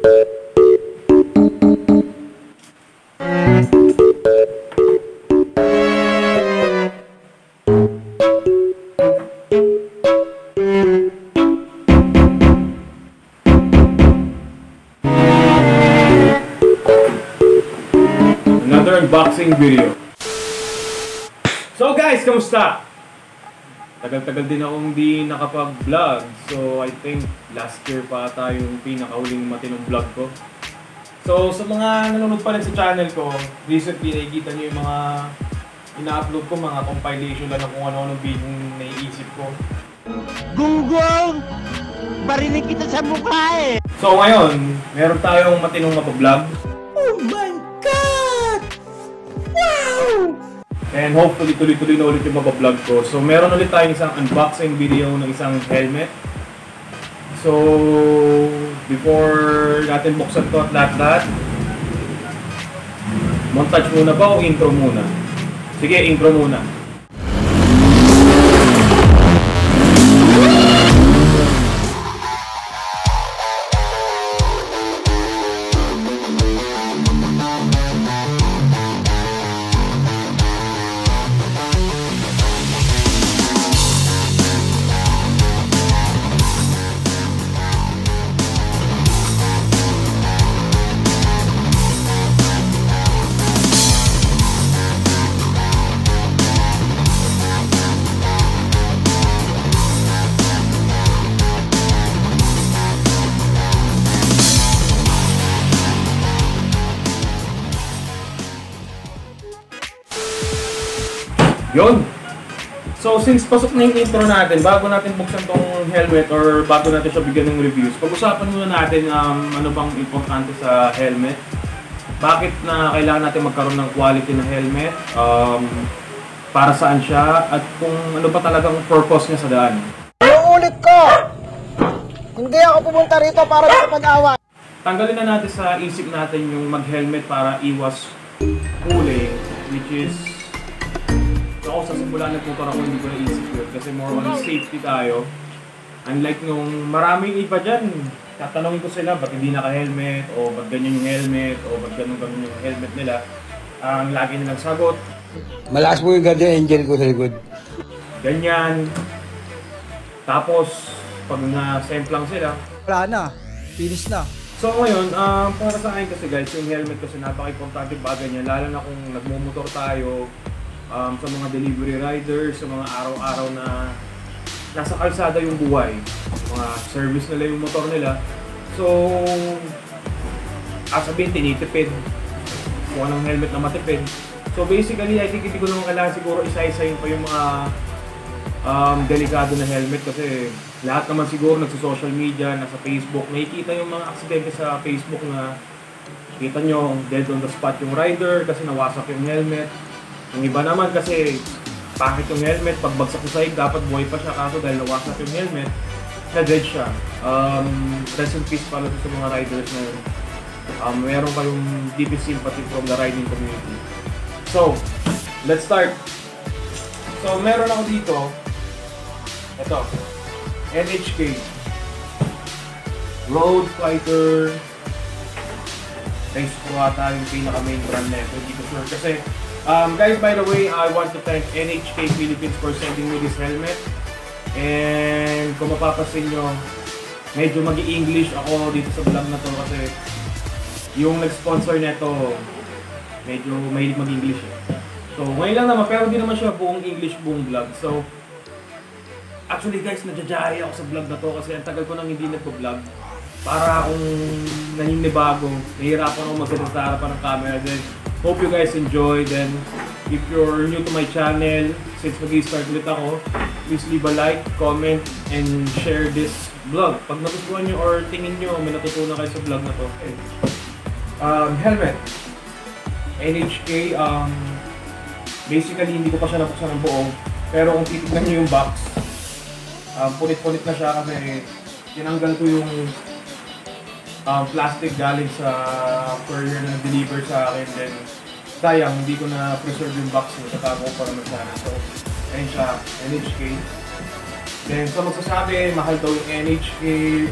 Another unboxing video. So guys, kamusta? Tagal-tagal din akong di nakapag-vlog. So I think last year pa ata yung pinakahuling matinong vlog ko. So sa mga nanonood pa rin sa channel ko, recently nakikita nyo yung mga ina-upload ko, mga compilation lang ng kung ano-anong video naiisip ko. Gunggong! Barinig kita sa mukha eh! So ngayon, meron tayong matinong mapablog. Oh my God! Wow! And hopefully tuloy-tuloy na ulit yung mapablog ko. So meron ulit tayong isang unboxing video ng isang helmet. So before natin buksan to at lahat-lahat, montage muna ba o intro muna? Sige, intro muna. Yun! So since pasok na yung intro natin, bago natin buksan tong helmet or bago natin siya bigyan ng reviews, pag-usapan muna natin ano bang importante sa helmet. Bakit na kailangan natin magkaroon ng quality na helmet, para saan siya, at kung ano ba talagang purpose niya sa daan. Ulit ko! Hindi ako pumunta rito para makapag-awa. Tanggalin na natin sa isip natin yung mag-helmet para iwas huli, which is ako sa simula ng motor ako hindi ko naisip yun kasi more on safety tayo. Unlike nung maraming iba dyan, tatanungin ko sila ba't hindi naka-helmet o ba't ganyan yung helmet o ba't ganun yung helmet nila. Ang lagi nilang sagot, malakas mo yung guardian angel ko sa likod. Ganyan. Tapos, pag na-semplang sila, Wala na. Finish na. so ngayon, para sa akin kasi guys, yung helmet kasi napaka-importante bagay niya, lalo na kung nagmumotor tayo, sa mga delivery riders, sa mga araw-araw na nasa kalsada yung buhay, mga service nila yung motor nila. So, sabihin, tinitipid, kung anong helmet na matipid. So basically, I think hindi ko naman kailangan siguro isa-isayin pa yung mga delikado na helmet kasi lahat naman siguro nagsa-social media, nasa Facebook, nakikita yung mga aksidente sa Facebook na kita nyo, dead on the spot yung rider kasi nawasak yung helmet. Yung iba naman kasi pangit yung helmet, pagbagsak sa sahig, dapat buhay pa siya kaso dahil nawasak yung helmet, na-dead siya. Rest in peace pala sa mga riders na yun. Meron kayong deepest sympathy from the riding community. So, let's start. So, meron ako dito, ito, NHK Road Fighter. Thanks po ata yung pinaka-main brand na ito, hindi ko sure kasi guys, by the way, I want to thank NHK Philippines for sending me this helmet. And kung mapapasin nyo, medyo mag-i-English ako dito sa vlog na to kasi yung nag-sponsor neto medyo mahilig mag-English eh. So ngayon lang naman, pero hindi naman siya buong English, buong vlog. So actually guys, nadyadyaya ako sa vlog na to kasi ang tagal ko nang hindi nagpo-vlog. Para akong naninibago, nahihirapan ako magsalita sa harapan ng camera. Then hope you guys enjoy. Then if you're new to my channel, since mag-i-start ulit ako, please leave a like, comment, and share this vlog. Pag natutunan nyo or tingin nyo may natutunan kayo sa vlog na to. Okay. Helmet NHK, basically hindi ko pa siya nabuksan ng buo, pero kung titignan nyo yung box, punit-punit na siya kasi tinanggal ko yung plastic galing sa courier na deliver sa akin. Then sayang, hindi ko na preserve yung box niya, tatago ko pa naman sana. So ayun siya, NHK. Then sa magsasabi, mahal daw yung NHK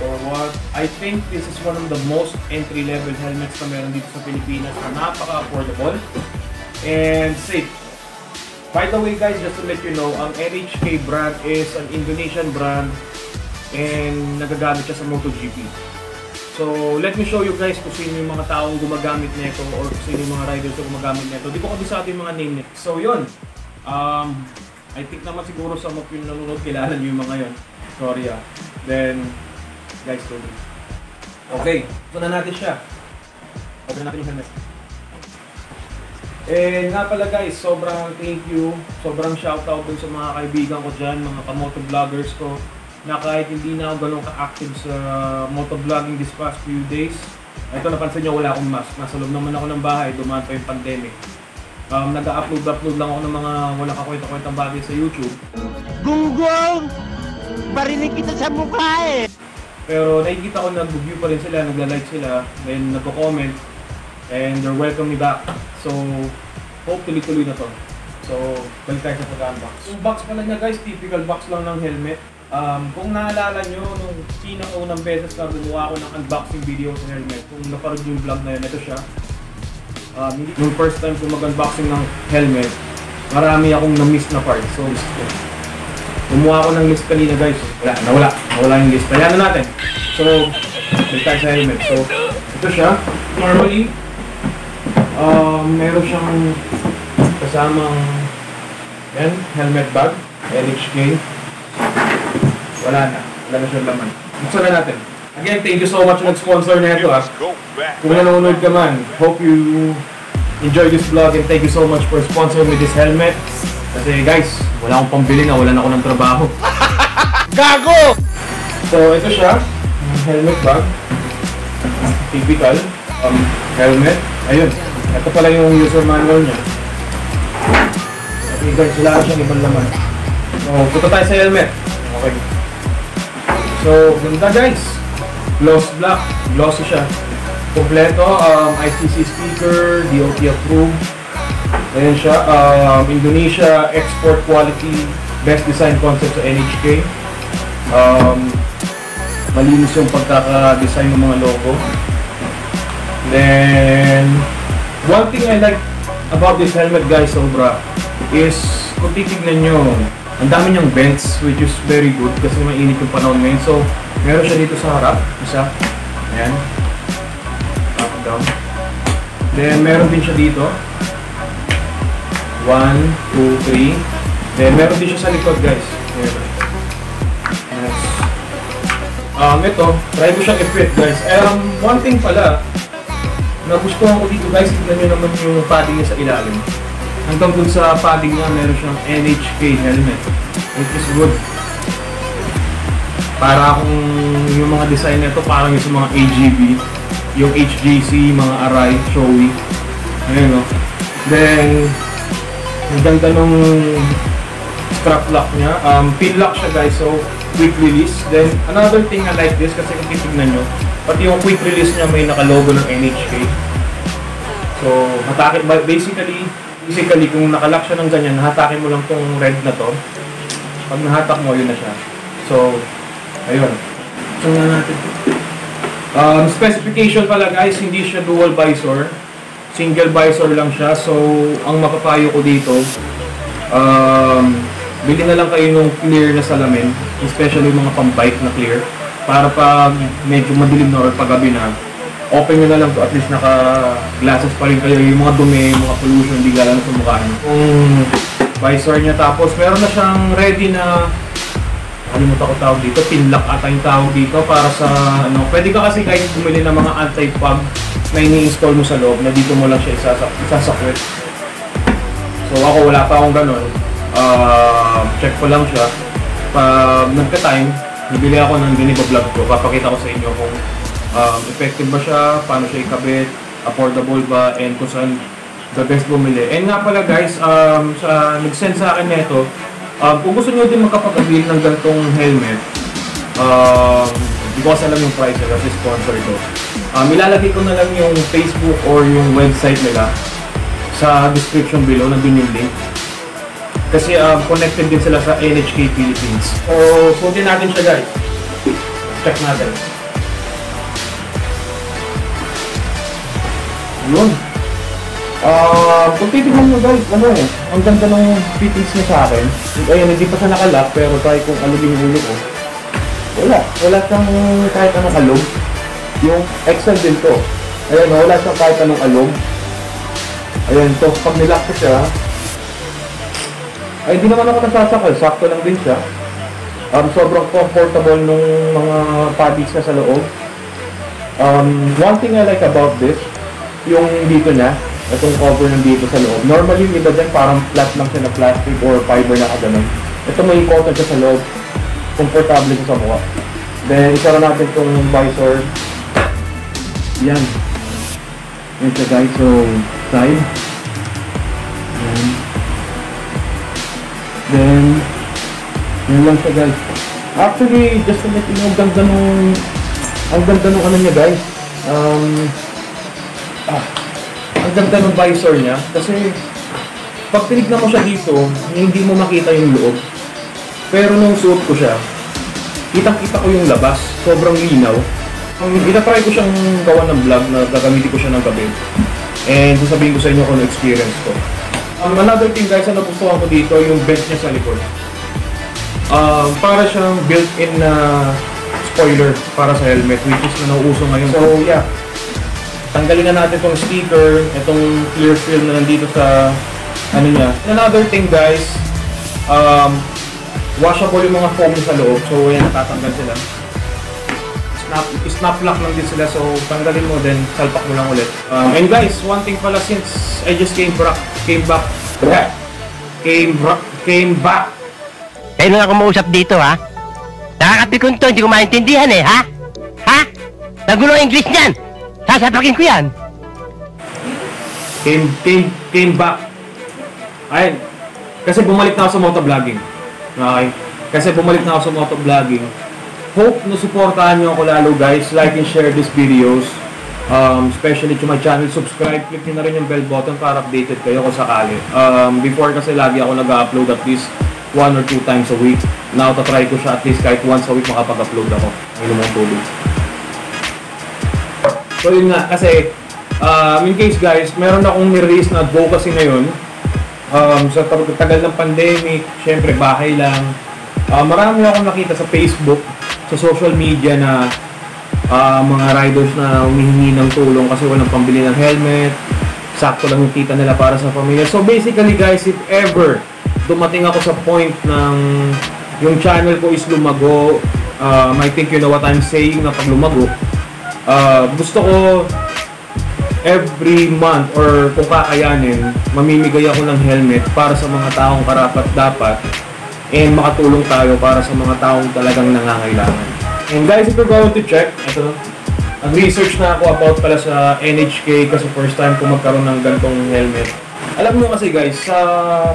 or what, I think this is one of the most entry-level helmets na meron dito sa Pilipinas na napaka-affordable and safe. By the way guys, just to let you know, ang NHK brand is an Indonesian brand and nagagamit siya sa MotoGP. So, let me show you guys kung sino yung mga taong gumagamit nito or kung sino yung mga riders na gumagamit nito. Di ko kabisado yung mga name nito. So, yun. I think naman siguro sa mga nanonood, kilala nyo yung mga yun. Sorry ah. Then, guys, sorry. Okay, ito na natin siya. Open natin yung helmet. And nga pala guys, sobrang thank you. Sobrang shoutout dun sa mga kaibigan ko dyan, mga ka-motovloggers ko. Na kahit hindi na ako ganun ka-active sa motovlogging this past few days. Ito napansin nyo, wala akong mask. Nasa loob naman ako ng bahay, dumaan pa yung pandemic. Nag-upload lang ako ng mga wala kakwenta-kwentang bagay sa YouTube. Gunggong! Barinig kita sa mukha eh! Pero nakikita ko nag-view pa rin sila, nagla-like sila, then nagko-comment, and they're welcome me back. So, hope tuloy-tuloy na to. So, balik tayo sa pag-unbox. Yung box pala niya guys, typical box lang ng helmet. Kung naalala nyo, nung pinakaunang beses na gumawa ako ng unboxing video sa helmet, kung naparod yung vlog na yun, ito siya. Yung first time ko mag-unboxing ng helmet, marami akong na-miss na part. So, gumawa ako ng list kanina guys. Nawala yung list. Kaya na natin. So, balik tayo sa helmet. So, ito siya. Normally, meron siyang kasamang helmet bag, NHK. Wala na siyang laman. Buksan na natin. Again, thank you so much nag-sponsor na ito ah. Kung nanonood ka man, hope you enjoy this vlog and thank you so much for sponsoring me this helmet. Kasi guys, wala akong pambili na, wala na ako ng trabaho. Gago! So ito siya, helmet bag. Typical helmet. Ayun, ito pala yung user manual niya. Okay guys, wala siyang ibang laman. So, punta tayo sa helmet. Okay. So, ganda guys. Gloss black, glossy siya. Kompleto, ICC speaker, DOT approved. Ayan siya, Indonesia export quality, best design concept sa NHK. Malinis yung pagkaka-design ng mga logo. Then, one thing I like about this helmet guys, sobra, is kung titignan nyo, ang dami niyang vents, which is very good kasi mainit yung panahon ngayon. So, meron siya dito sa harap, isa. Ayan. Up, down. Then, meron din siya dito. 1, 2, 3. Then, meron din siya sa likod, guys. Ayan. Nice. Ito, try ko siyang i-fit, guys. One thing pala, nagustuhan ko dito, guys, tignan nyo naman yung padding niya sa ilalim. Hanggang dun sa padding niya, meron siyang NHK helmet, which is good. Para kung yung mga design nito, parang yung sa mga AGV, yung HJC, mga Arai, Shoei. Ayun o. Then, ang ganda nung strap lock niya. Pin lock siya guys, so quick release. Then, another thing I like this, kasi kung titignan nyo, pati yung quick release niya may nakalogo ng NHK. So, basically, kung nakalock siya ng ganyan, nahatakin mo lang tong red na to. Pag nahatak mo, yun na siya. So, ayun. So, nga natin. Specification pala guys, hindi siya dual visor. Single visor lang siya. So, ang mapapayo ko dito, bili na lang kayo ng clear na salamin, especially mga pang-bike na clear, para pag medyo madilim na or paggabi na, open nyo na lang to, at least naka-glasses pa rin kayo, yung mga dumi, mga pollution, hindi galang sa mukha nyo. Yung visor niya, tapos meron na siyang ready na, kalimutan ko tawag dito, pin lock ata yung tawag dito, para sa, pwede ka kasi guys bumili ng mga anti-fog na ini-install mo sa loob, na dito mo lang siya isasakwit. So ako, wala pa akong ganun. Check ko lang siya. Pag nagka-time, nabili ako ng ganito vlog ko, papakita ko sa inyo kung effective ba siya, paano siya ikabit, affordable ba, and kung saan the best bumili. And nga pala guys, sa nag-send sa akin nito, kung gusto nyo din magkapag-avail ng ganitong helmet, hindi ko kasi alam yung price nila kasi sponsor ito. Ilalagay ko na lang yung Facebook or yung website nila sa description below, nandun yung link. Kasi connected din sila sa NHK Philippines. So, suotin natin siya guys. Check natin. Yun. Kung titignan nyo guys, ang ganda ng fittings niya sa akin. Ayun, hindi pa siya nakalock, pero try kung ano yung ulo ko. Wala siyang kahit anong alog. Yung XL din to. Ayun, wala siyang kahit anong alog. Ayun, so pag nilock ko siya, ay hindi naman ako nasasakal, sakto lang din siya. Sobrang comfortable nung mga paddings na sa loob. One thing I like about this, yung dito na, itong cover ng dito sa loob. Normally yung iba dyan parang flat lang siya na plastic or fiber na kaganon. Ito may cotton siya sa loob. Komportable siya sa mukha. Then isara natin itong visor. Yan. Yan siya guys. So, side. Yan. Then, yan lang siya guys. Actually, just to let you know, ang ganda nung ano niya guys. Ang ganda ng visor niya kasi pag tinignan mo siya dito, hindi mo makita yung loob. Pero nung suot ko siya, kitang-kita ko yung labas. Sobrang linaw. Ina-try ko siyang gawa ng vlog na gagamitin ko siya ng gabi. And sasabihin ko sa inyo kung ano experience ko. Another thing guys, na nagustuhan ko dito, yung bench niya sa likod. Para siyang built-in na spoiler para sa helmet, which is na nauuso ngayon. So yeah, tanggalin na natin itong sticker, itong clear film na nandito sa ano niya. Another thing guys, washable yung mga foam sa loob. So yan, natatanggal sila. Snap lock lang din sila. So tanggalin mo, then salpak mo lang ulit. And guys, one thing pala, since I just came back. Kayo na ako mausap dito, ha? Nakakapikon to, hindi ko maintindihan eh, ha? Ha? Nagulo ang English niyan! Sasapakin ko yan! Came back. Ayun. Kasi bumalik na ako sa motovlogging. Okay? Kasi bumalik na ako sa motovlogging. Hope na supportahan nyo ako lalo guys. Like and share these videos. Especially to my channel. Subscribe. Click nyo na rin yung bell button para updated kayo kung sakali. Before kasi lagi ako nag-upload at least 1 or 2 times a week. Now, tatry ko siya at least kahit once a week makapag-upload ako. Ngayon mong tulog. So yun nga, kasi in case guys, meron akong nirelease na advocacy ngayon. Sa tagal ng pandemic, syempre bahay lang. Marami akong nakita sa Facebook, sa social media na mga riders na humihingi ng tulong kasi walang pambili ng helmet. Sakto lang yung kita nila para sa pamilya. So basically guys, if ever dumating ako sa point ng yung channel ko is lumago, I think you know what I'm saying na pag lumago, gusto ko every month or kung kakayanin, mamimigay ako ng helmet para sa mga taong karapat-dapat and makatulong tayo para sa mga taong talagang nangangailangan. And guys, if you're going to check, ito, nag-research na ako about pala sa NHK kasi first time ko magkaroon ng ganitong helmet. Alam nyo kasi guys, sa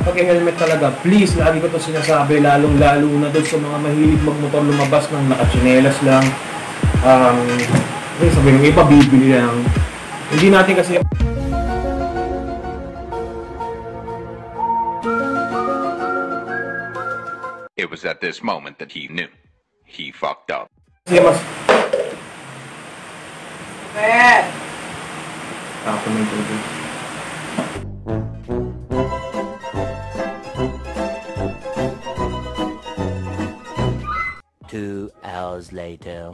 pag-helmet talaga, please, lagi ko ito sinasabi, lalong-lalo na doon sa mga mahilig magmotor lumabas ng nakatsinelas lang. Sabi nyo, iba bibili lang. Hindi natin kasi... It was at this moment that he knew. He fucked up. Kasi mas... Ako may tubig. Two hours later.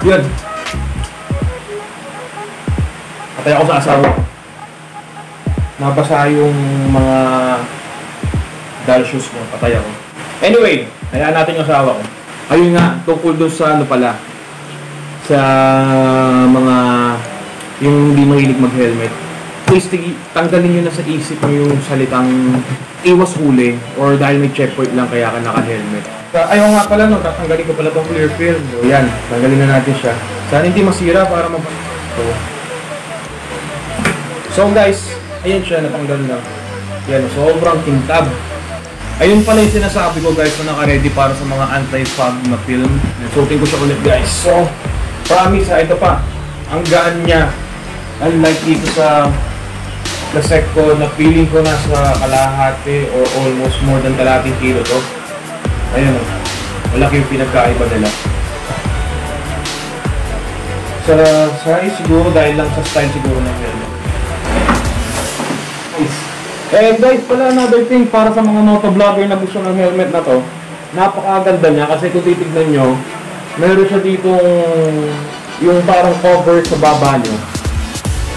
Yun. Patay ako sa asawa. Nabasa yung mga dal shoes ko. Patay ako. Anyway, hayaan natin yung asawa ko. Ayun nga, tungkol doon sa ano pala. Sa mga yung hindi mahilig mag-helmet. Please, tanggalin nyo na sa isip nyo yung salitang iwas huli or dahil may checkpoint lang kaya ka naka-helmet. Ayaw nga pala, no, tatanggalin ko pala itong clear film. So, yan, tanggalin na natin siya. Sana hindi masira para So guys, ayan siya, natanggal na. Yan, sobrang kintab. Ayun pala yung sinasabi ko guys na naka-ready para sa mga anti-fog na film. Suotin ko siya ulit guys. So, promise ha, ito pa. Ang gaan niya. Unlike dito sa Lasek ko na feeling ko nasa kalahati or almost more than kalahating kilo to. Ayun, malaki yung pinagkaiba nila. Sa size siguro dahil lang sa style siguro ng helmet. Nice. And guys, pala another thing para sa mga motovlogger na gusto ng helmet na to, napakaganda niya kasi kung titignan nyo, meron siya ditong yung parang cover sa baba nyo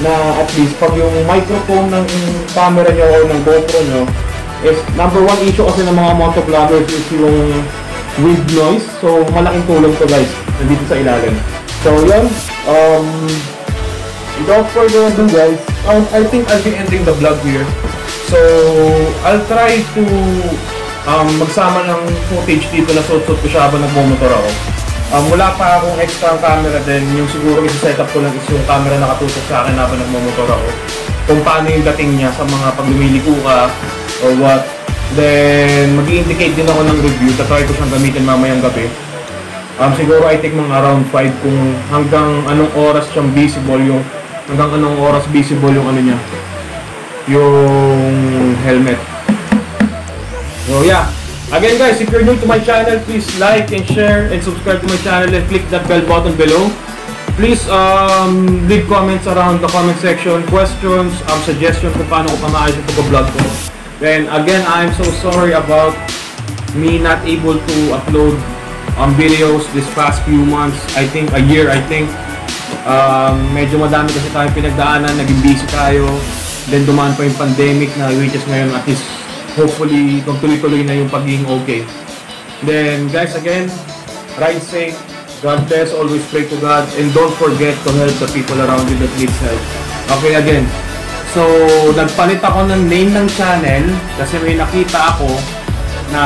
na at least pag yung microphone ng camera nyo o ng GoPro nyo is number one issue kasi ng mga motovloggers is yung wind noise. So malaking tulong to guys, nandito sa ilalim. So yun, without further ado guys, I think I'll be ending the vlog here. So I'll try to magsama ng footage dito na suot-suot ko siya habang nagmumotor ako. Wala pa akong extra camera din, yung siguro isa-setup ko lang is yung camera na nakatutok sa akin habang nagmumotor ako. Kung paano yung dating niya sa mga pag lumiliko ka or what. Then mag-i-indicate din ako ng review, tatry ko siyang gamitin mamayang gabi. Siguro I take mga around 5 kung hanggang anong oras siyang visible yung ano niya, yung helmet. So yeah. Again guys, if you're new to my channel, please like and share and subscribe to my channel and click that bell button below. Please leave comments around the comment section, questions, suggestions kung paano ko pamaayos yung pag-vlog ko. Then again, I'm so sorry about me not able to upload videos this past few months. I think a year, medyo madami kasi tayong pinagdaanan, naging busy tayo. Then dumaan pa yung pandemic na which is ngayon at least hopefully kung tuloy-tuloy na yung pagiging okay. Then guys, again, ride safe, God bless, always pray to God, and don't forget to help the people around you that needs help. Okay, again, so nagpalit ako ng name ng channel kasi may nakita ako na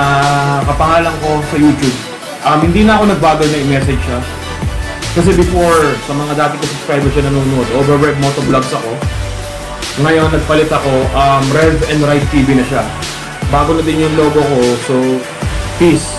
kapangalan ko sa YouTube. Hindi na ako nagbagal na i-message siya kasi before, sa mga dati ko subscribers siya nanonood, Overweb Motovlogs ako. Ngayon nagpalit ako, Rev and Ride TV na siya. Bago na din yung logo ko, so peace.